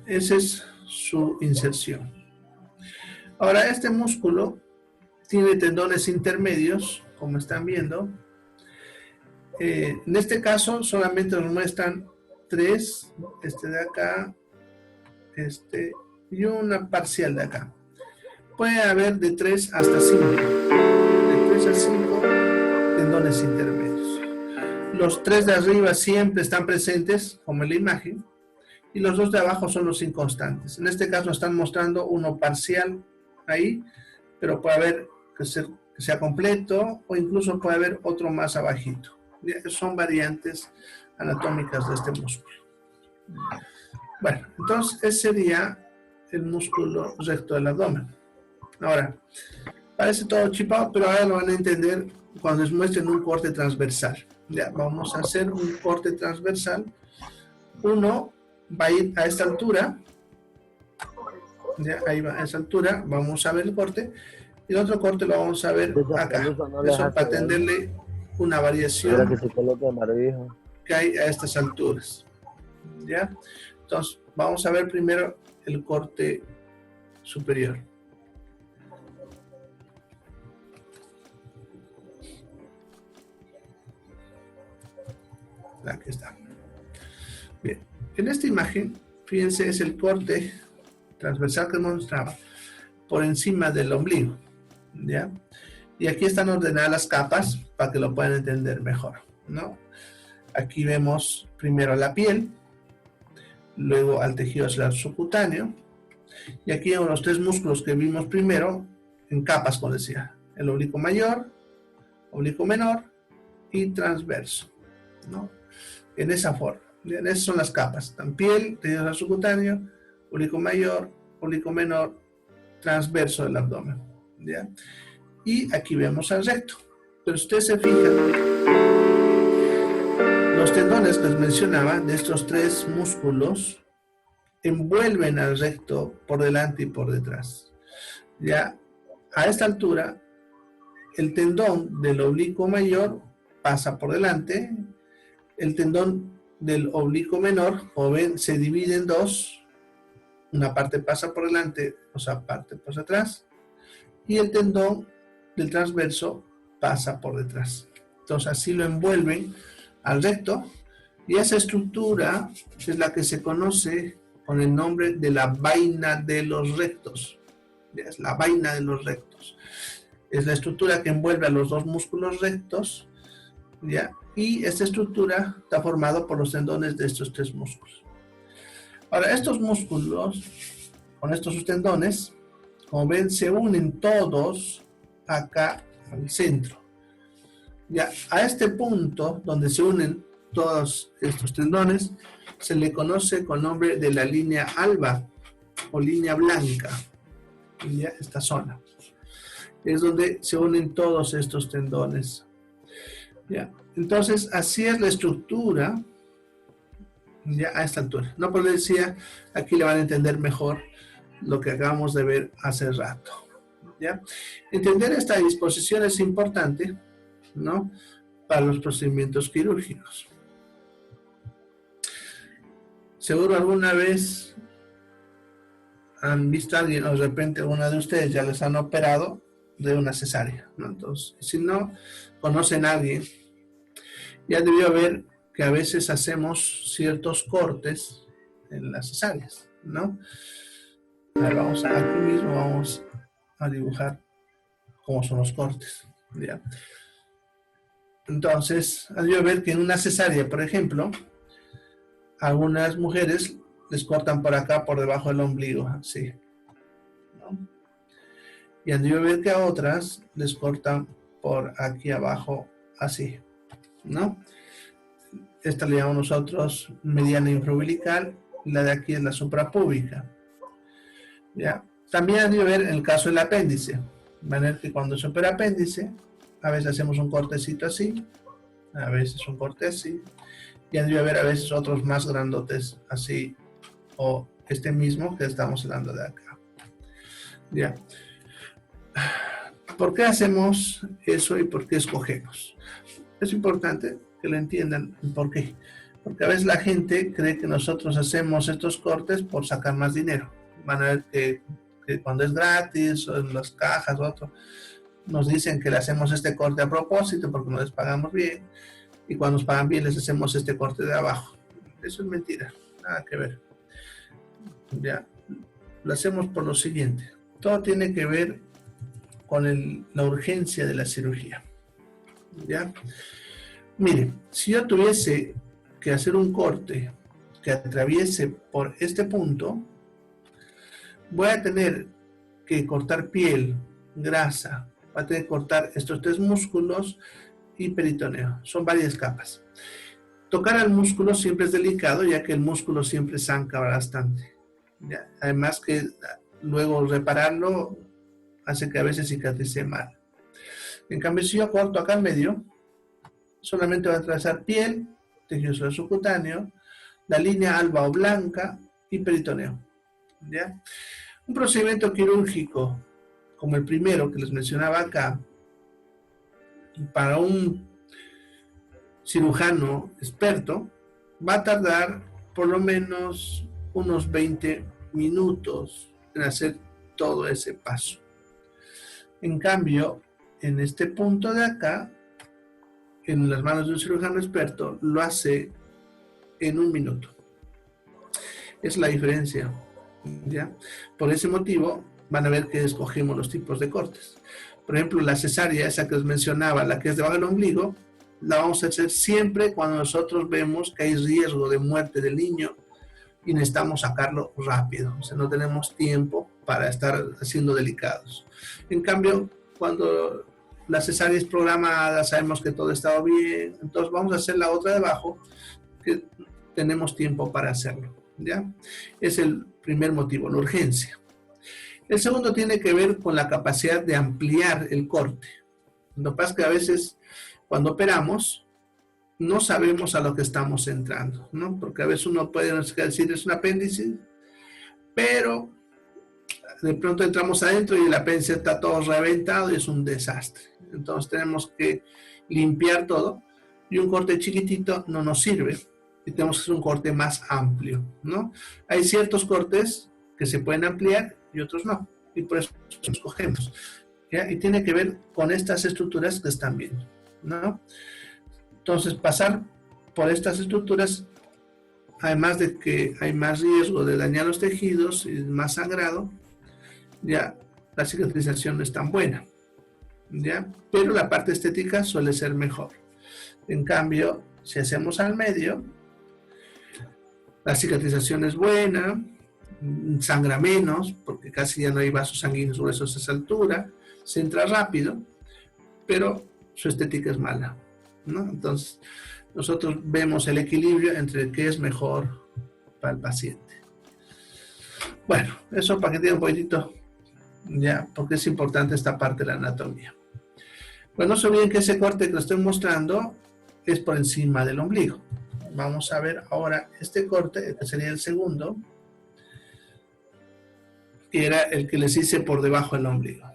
Esa es su inserción. Ahora, este músculo tiene tendones intermedios, como están viendo. En este caso, solamente nos muestran 3, este de acá, este y una parcial de acá. Puede haber de 3 hasta 5. De 3 a 5 tendones intermedios. Los 3 de arriba siempre están presentes, como en la imagen, y los 2 de abajo son los inconstantes. En este caso están mostrando uno parcial ahí, pero puede haber que sea completo o incluso puede haber otro más abajito. Son variantes anatómicas de este músculo. Bueno, entonces ese sería el músculo recto del abdomen. Ahora, Parece todo chipado, pero ahora lo van a entender cuando les muestren un corte transversal. Ya, vamos a hacer un corte transversal. Uno va a ir a esta altura. Ya, ahí va, a esa altura. Vamos a ver el corte. Y el otro corte lo vamos a ver acá. Eso para atenderle una variación que hay a estas alturas. ¿Ya? Entonces, vamos a ver primero el corte superior. Aquí está. Bien, en esta imagen, fíjense, es el corte transversal que mostraba por encima del ombligo, ¿ya? Y aquí están ordenadas las capas para que lo puedan entender mejor, ¿no? Aquí vemos primero la piel, luego al tejido celular subcutáneo, y aquí vemos los tres músculos que vimos primero en capas, como decía, el oblicuo mayor, oblicuo menor y transverso, ¿no? En esa forma. Bien, esas son las capas, están piel, tejido celular subcutáneo, oblicuo mayor, oblicuo menor, transverso del abdomen, ¿ya? Y aquí vemos al recto. Pero si ustedes se fijan, los tendones que les mencionaba, de estos tres músculos, envuelven al recto por delante y por detrás. Ya a esta altura, el tendón del oblicuo mayor pasa por delante, el tendón del oblicuo menor, como ven, se divide en dos, una parte pasa por delante, otra parte por atrás, y el tendón del transverso pasa por detrás. Entonces así lo envuelven al recto, y esa estructura es la que se conoce con el nombre de la vaina de los rectos. Es la vaina de los rectos. Es la estructura que envuelve a los dos músculos rectos, ¿ya? Y esta estructura está formada por los tendones de estos tres músculos. Ahora, estos músculos, con estos tendones, como ven, se unen todos acá al centro. Ya, a este punto donde se unen todos estos tendones, se le conoce con nombre de la línea alba o línea blanca. Ya, esta zona es donde se unen todos estos tendones. Ya, entonces así es la estructura ya a esta altura. No, por decía, aquí le van a entender mejor lo que acabamos de ver hace rato. ¿Ya? Entender esta disposición es importante, ¿no?, para los procedimientos quirúrgicos. Seguro alguna vez han visto a alguien, o de repente alguna de ustedes ya les han operado de una cesárea, ¿no? Entonces, si no conocen a alguien, ya debió ver que a veces hacemos ciertos cortes en las cesáreas, ¿no? A ver, aquí mismo vamos a dibujar cómo son los cortes, ¿ya? Entonces, debió ver que en una cesárea, por ejemplo, algunas mujeres les cortan por acá, por debajo del ombligo, así, ¿no? Y han debido ver que a otras les cortan por aquí abajo, así, ¿no? Esta le llamamos nosotros mediana infraumbilical, la de aquí es la suprapúbica. ¿Ya? También han debido ver el caso del apéndice. De manera que cuando se opera apéndice, a veces hacemos un cortecito así, a veces un corte así, y han debido ver a veces otros más grandotes así, o este mismo que estamos hablando de acá. ¿Ya? ¿Por qué hacemos eso y por qué escogemos? Es importante que lo entiendan por qué. Porque a veces la gente cree que nosotros hacemos estos cortes por sacar más dinero. Van a ver que cuando es gratis o en las cajas o otro, nos dicen que le hacemos este corte a propósito porque no les pagamos bien, y cuando nos pagan bien les hacemos este corte de abajo. Eso es mentira, nada que ver. Ya, lo hacemos por lo siguiente. Todo tiene que ver con la urgencia de la cirugía. ¿Ya? Mire, si yo tuviese que hacer un corte que atraviese por este punto, voy a tener que cortar piel, grasa, voy a tener que cortar estos tres músculos y peritoneo. Son varias capas. Tocar al músculo siempre es delicado, ya que el músculo siempre sangra bastante. ¿Ya? Además que luego repararlo hace que a veces cicatrice mal. En cambio, si yo corto acá en medio, solamente va a atravesar piel, tejido subcutáneo, la línea alba o blanca y peritoneo. ¿Ya? Un procedimiento quirúrgico como el primero que les mencionaba acá, para un cirujano experto, va a tardar por lo menos unos 20 minutos en hacer todo ese paso. En cambio, en este punto de acá, en las manos de un cirujano experto, lo hace en 1 minuto. Es la diferencia, ¿ya? Por ese motivo, van a ver que escogemos los tipos de cortes. Por ejemplo, la cesárea, esa que os mencionaba, la que es debajo del ombligo, la vamos a hacer siempre cuando nosotros vemos que hay riesgo de muerte del niño y necesitamos sacarlo rápido. O sea, no tenemos tiempo para estar haciendo delicados. En cambio, cuando la cesárea es programada, sabemos que todo está bien, entonces vamos a hacer la otra de abajo, que tenemos tiempo para hacerlo, ¿ya? Es el primer motivo, la urgencia. El segundo tiene que ver con la capacidad de ampliar el corte. Lo que pasa es que a veces cuando operamos no sabemos a lo que estamos entrando, ¿no? Porque a veces uno puede decir es un apéndice, pero de pronto entramos adentro y el apéndice está todo reventado y es un desastre. Entonces tenemos que limpiar todo y un corte chiquitito no nos sirve y tenemos que hacer un corte más amplio, ¿no? Hay ciertos cortes que se pueden ampliar y otros no, y por eso los escogemos, ¿ya? Y tiene que ver con estas estructuras que están viendo, ¿no? Entonces, pasar por estas estructuras, además de que hay más riesgo de dañar los tejidos y más sangrado, ya la cicatrización no es tan buena, ¿ya? Pero la parte estética suele ser mejor. En cambio, si hacemos al medio, la cicatrización es buena, sangra menos, porque casi ya no hay vasos sanguíneos gruesos a esa altura, se entra rápido, pero su estética es mala, ¿no? Entonces, nosotros vemos el equilibrio entre qué es mejor para el paciente. Bueno, eso para que tengan un poquitito, ya, porque es importante esta parte de la anatomía. Bueno, no se olviden que ese corte que les estoy mostrando es por encima del ombligo. Vamos a ver ahora este corte, que sería el segundo, que era el que les hice por debajo del ombligo.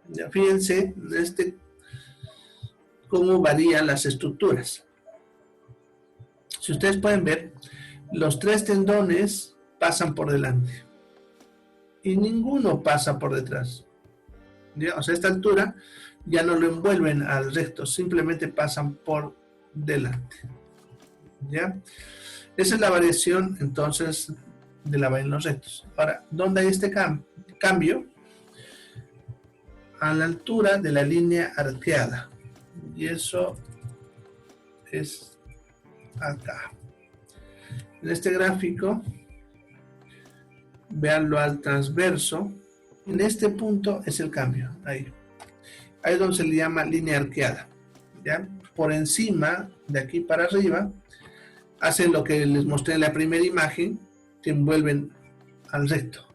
Ya, fíjense cómo varían las estructuras. Si ustedes pueden ver, los 3 tendones pasan por delante y ninguno pasa por detrás. ¿Ya? O sea, a esta altura ya no lo envuelven al recto, simplemente pasan por delante. ¿Ya? Esa es la variación entonces de la vaina en los rectos. Ahora, ¿dónde hay este cambio? A la altura de la línea arqueada. Y eso es acá. En este gráfico, véanlo al transverso. En este punto es el cambio. Ahí es donde se le llama línea arqueada. ¿Ya? Por encima, de aquí para arriba, hacen lo que les mostré en la primera imagen, que envuelven al recto.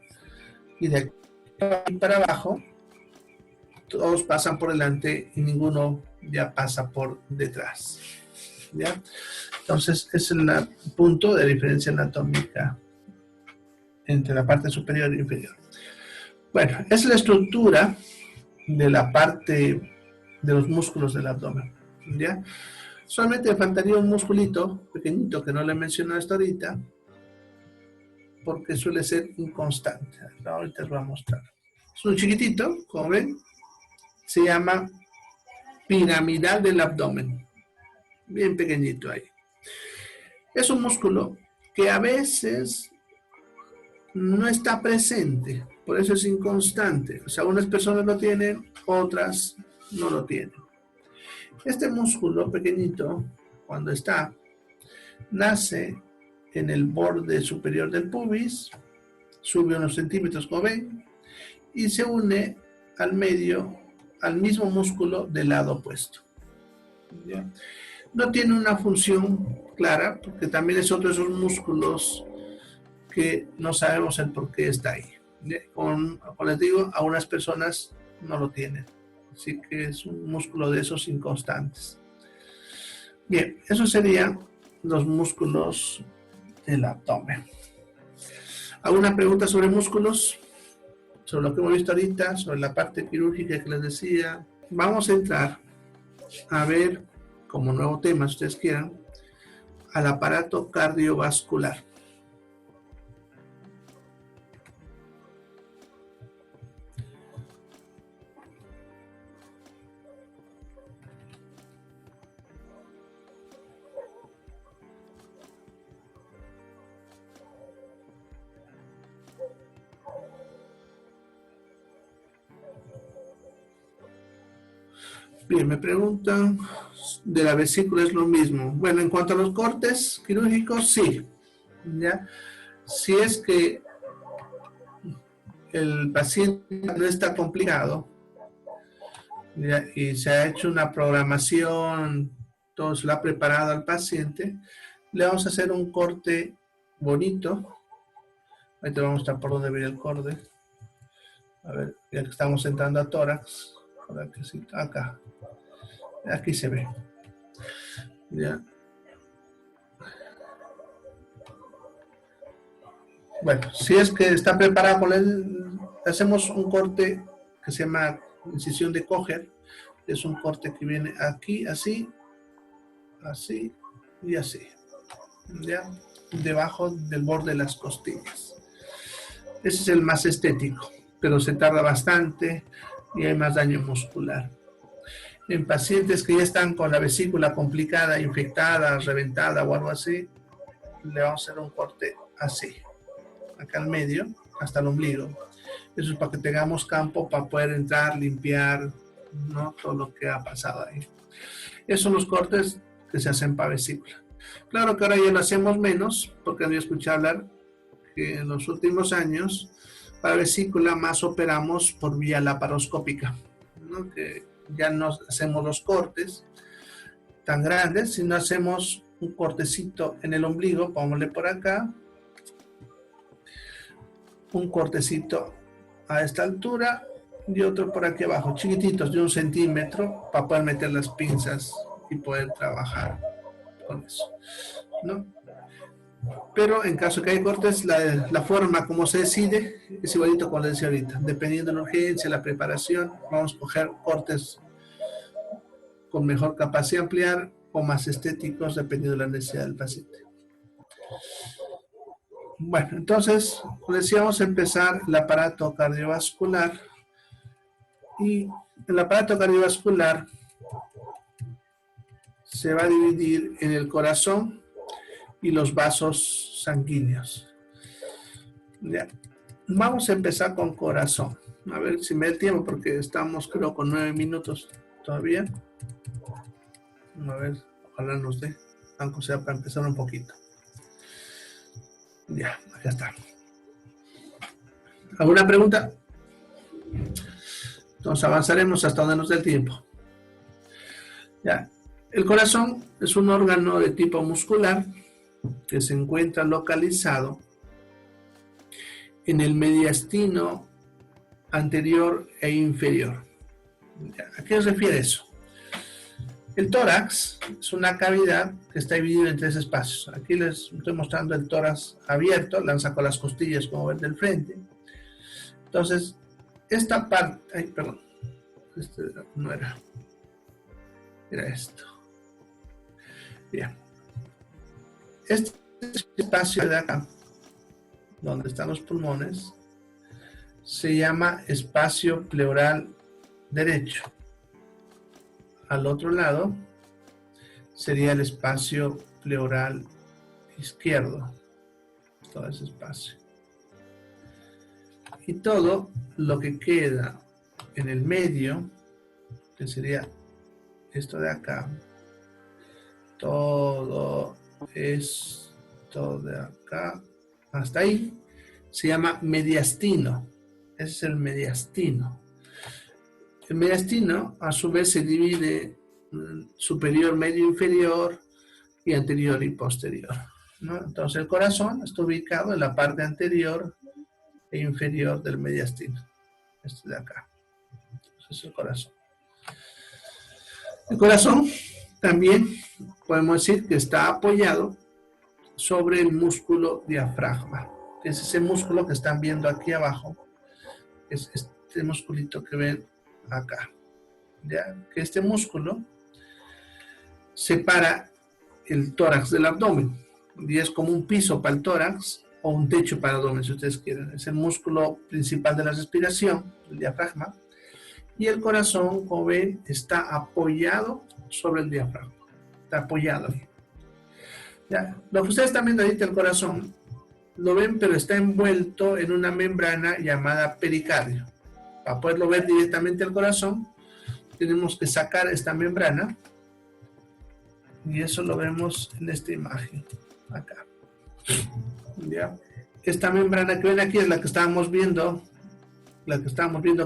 Y de aquí para abajo, todos pasan por delante y ninguno ya pasa por detrás. ¿Ya? Entonces, es el punto de diferencia anatómica entre la parte superior e inferior. Bueno, es la estructura de la parte de los músculos del abdomen. ¿Ya? Solamente me faltaría un musculito pequeñito que no le mencioné hasta ahorita, porque suele ser inconstante. Ahorita les voy a mostrar. Es un chiquitito, como ven, se llama piramidal del abdomen. Bien pequeñito ahí. Es un músculo que a veces no está presente, por eso es inconstante. O sea, unas personas lo tienen, otras no lo tienen. Este músculo pequeñito, cuando está, nace en el borde superior del pubis, sube unos centímetros, como ven, y se une al medio, al mismo músculo del lado opuesto. ¿Ya? No tiene una función clara, porque también es otro de esos músculos que no sabemos el por qué está ahí. Como les digo, a unas personas no lo tiene. Así que es un músculo de esos inconstantes. Bien, esos serían los músculos del abdomen. ¿Alguna pregunta sobre músculos? Sobre lo que hemos visto ahorita, sobre la parte quirúrgica que les decía. Vamos a entrar a ver, como nuevo tema, si ustedes quieran, al aparato cardiovascular. Bien, me preguntan, de la vesícula es lo mismo. Bueno, en cuanto a los cortes quirúrgicos, sí. ¿Ya? Si es que el paciente no está complicado, ¿ya? Y se ha hecho una programación, todo se lo ha preparado al paciente, le vamos a hacer un corte bonito. Ahorita vamos a estar por donde viene el corte. A ver, ya que estamos entrando a tórax. Acá. Aquí se ve. Ya. Bueno, si es que está preparado con él, hacemos un corte que se llama incisión de Kocher. Es un corte que viene aquí, así, así y así. ¿Ya? Debajo del borde de las costillas. Ese es el más estético, pero se tarda bastante y hay más daño muscular. En pacientes que ya están con la vesícula complicada, infectada, reventada o algo así, le vamos a hacer un corte así, acá al medio, hasta el ombligo. Eso es para que tengamos campo para poder entrar, limpiar, ¿no? Todo lo que ha pasado ahí. Esos son los cortes que se hacen para vesícula. Claro que ahora ya lo hacemos menos, porque yo escuché hablar que en los últimos años para vesícula más operamos por vía laparoscópica, ¿no? Que ya no hacemos los cortes tan grandes, sino hacemos un cortecito en el ombligo, pongámosle por acá, un cortecito a esta altura y otro por aquí abajo, chiquititos de 1 centímetro, para poder meter las pinzas y poder trabajar con eso, ¿no? Pero en caso que hay cortes, la forma como se decide es igualito como les decía ahorita. Dependiendo de la urgencia, la preparación, vamos a coger cortes con mejor capacidad ampliar o más estéticos dependiendo de la necesidad del paciente. Bueno, entonces, como decía, vamos a empezar el aparato cardiovascular. Y el aparato cardiovascular se va a dividir en el corazón y los vasos sanguíneos. Ya. Vamos a empezar con corazón. A ver si me da el tiempo porque estamos creo con 9 minutos todavía. A ver, ojalá nos dé, aunque sea para empezar un poquito. Ya, acá está. ¿Alguna pregunta? Entonces avanzaremos hasta donde nos dé el tiempo. Ya. El corazón es un órgano de tipo muscular que se encuentra localizado en el mediastino anterior e inferior. ¿A qué se refiere eso? El tórax es una cavidad que está dividida en 3 espacios. Aquí les estoy mostrando el tórax abierto, lanza con las costillas como ven del frente. Entonces, esta parte, ay, perdón, este no era esto. Bien. Este espacio de acá, donde están los pulmones, se llama espacio pleural derecho. Al otro lado sería el espacio pleural izquierdo, todo ese espacio. Y todo lo que queda en el medio, que sería esto de acá, todo esto de acá, hasta ahí, se llama mediastino. Ese es el mediastino. El mediastino, a su vez, se divide en superior, medio, inferior y anterior y posterior, ¿no? Entonces, el corazón está ubicado en la parte anterior e inferior del mediastino. Este de acá. Es el corazón. El corazón también podemos decir que está apoyado sobre el músculo diafragma. Es ese músculo que están viendo aquí abajo. Es este musculito que ven acá. ¿Ya? Que este músculo separa el tórax del abdomen. Y es como un piso para el tórax o un techo para el abdomen, si ustedes quieren. Es el músculo principal de la respiración, el diafragma. Y el corazón, como ven, está apoyado sobre el diafragma. Está apoyado ahí. ¿Ya? Lo que ustedes están viendo ahorita, el corazón, lo ven, pero está envuelto en una membrana llamada pericardio. Para poderlo ver directamente el corazón, tenemos que sacar esta membrana. Y eso lo vemos en esta imagen, acá. ¿Ya? Esta membrana que ven aquí es la que estábamos viendo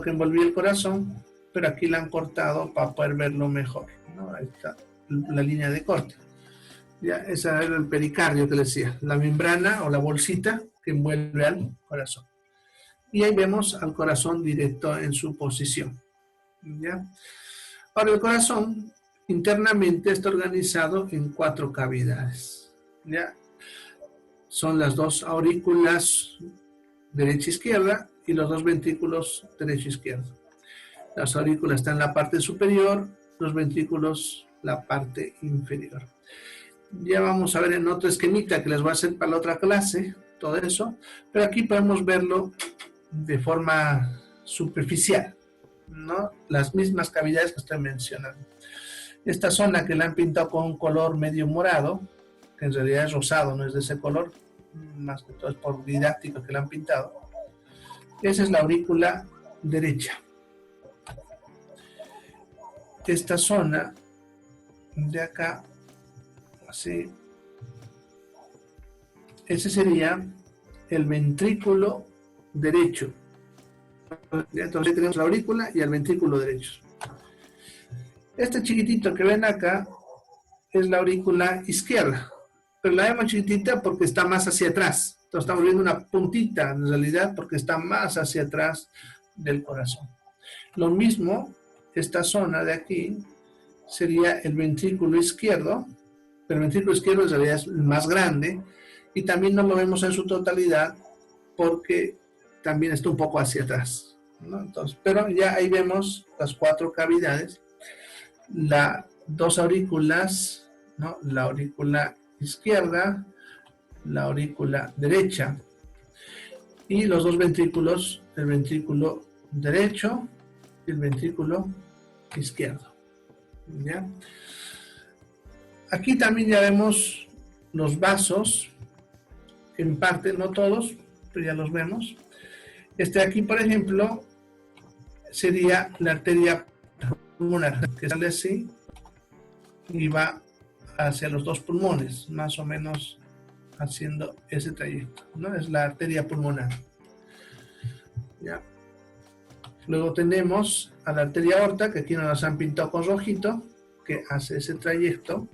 que envolvía el corazón, pero aquí la han cortado para poder verlo mejor, ¿no? Ahí está la línea de corte. Ya, ese era el pericardio que les decía, la membrana o la bolsita que envuelve al corazón. Y ahí vemos al corazón directo en su posición. ¿Ya? Ahora el corazón internamente está organizado en 4 cavidades. ¿Ya? Son las 2 aurículas derecha e izquierda y los 2 ventrículos derecho e izquierdo. Las aurículas están en la parte superior, los ventrículos la parte inferior. Ya vamos a ver en otro esquemita que les voy a hacer para la otra clase, todo eso, pero aquí podemos verlo de forma superficial, ¿no? Las mismas cavidades que estoy mencionando. Esta zona que la han pintado con un color medio morado, que en realidad es rosado, no es de ese color, más que todo es por didáctico que la han pintado. Esa es la aurícula derecha. Esta zona de acá, así, ese sería el ventrículo derecho. Entonces tenemos la aurícula y el ventrículo derecho. Este chiquitito que ven acá es la aurícula izquierda, pero la vemos chiquitita porque está más hacia atrás. Entonces estamos viendo una puntita en realidad porque está más hacia atrás del corazón. Lo mismo, esta zona de aquí sería el ventrículo izquierdo, pero el ventrículo izquierdo en realidad es el más grande y también no lo vemos en su totalidad porque también está un poco hacia atrás, ¿no? Entonces, pero ya ahí vemos las 4 cavidades, las 2 aurículas, ¿no? La aurícula izquierda, la aurícula derecha y los 2 ventrículos, el ventrículo derecho y el ventrículo izquierdo. ¿Ya? Aquí también ya vemos los vasos, en parte, no todos, pero ya los vemos. Este aquí, por ejemplo, sería la arteria pulmonar, que sale así y va hacia los 2 pulmones, más o menos haciendo ese trayecto, ¿no? Es la arteria pulmonar. ¿Ya? Luego tenemos a la arteria aorta, que aquí nos las han pintado con rojito, que hace ese trayecto,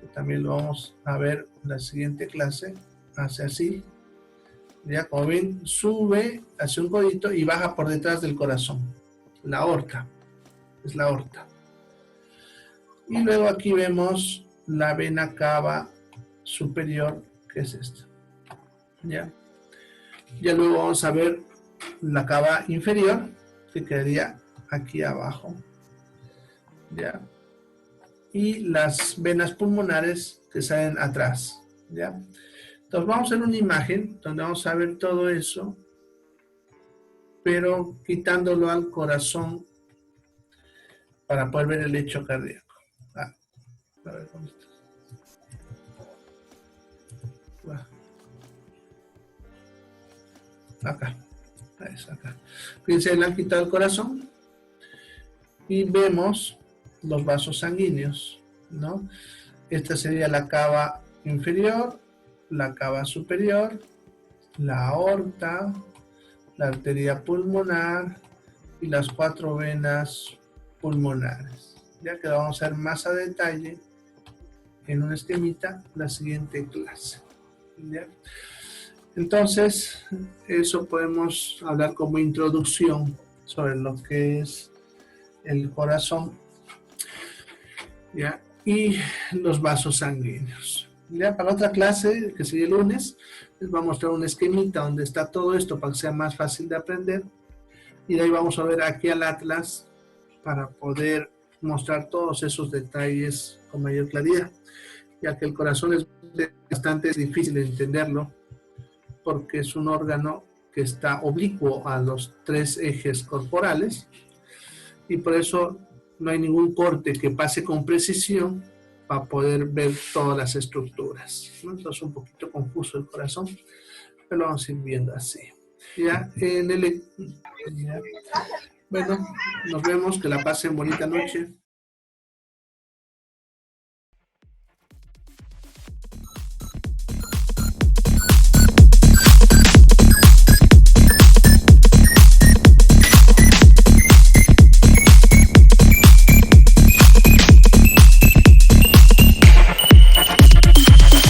que también lo vamos a ver en la siguiente clase, hace así. Ya, como ven, sube hacia un codito y baja por detrás del corazón. La aorta, es la aorta. Y luego aquí vemos la vena cava superior, que es esta. ¿Ya? Ya luego vamos a ver la cava inferior, que quedaría aquí abajo. ¿Ya? Y las venas pulmonares que salen atrás. ¿Ya? Entonces vamos a ver una imagen donde vamos a ver todo eso, pero quitándolo al corazón para poder ver el hecho cardíaco. A ver, ¿dónde está? Acá. Es acá. Fíjense, le han quitado el corazón y vemos los vasos sanguíneos, ¿no? Esta sería la cava inferior, la cava superior, la aorta, la arteria pulmonar y las 4 venas pulmonares. Ya que lo vamos a ver más a detalle en un esquemita la siguiente clase. ¿Ya? Entonces, eso podemos hablar como introducción sobre lo que es el corazón, ¿ya? Y los vasos sanguíneos. Ya para otra clase, que sería el lunes, les voy a mostrar un esquemita donde está todo esto para que sea más fácil de aprender. Y de ahí vamos a ver aquí al atlas para poder mostrar todos esos detalles con mayor claridad, ya que el corazón es bastante difícil de entenderlo porque es un órgano que está oblicuo a los 3 ejes corporales y por eso no hay ningún corte que pase con precisión para poder ver todas las estructuras, ¿no? Entonces un poquito confuso el corazón, pero lo vamos a ir viendo así. Ya, ya. Bueno, nos vemos, que la pasen bonita noche.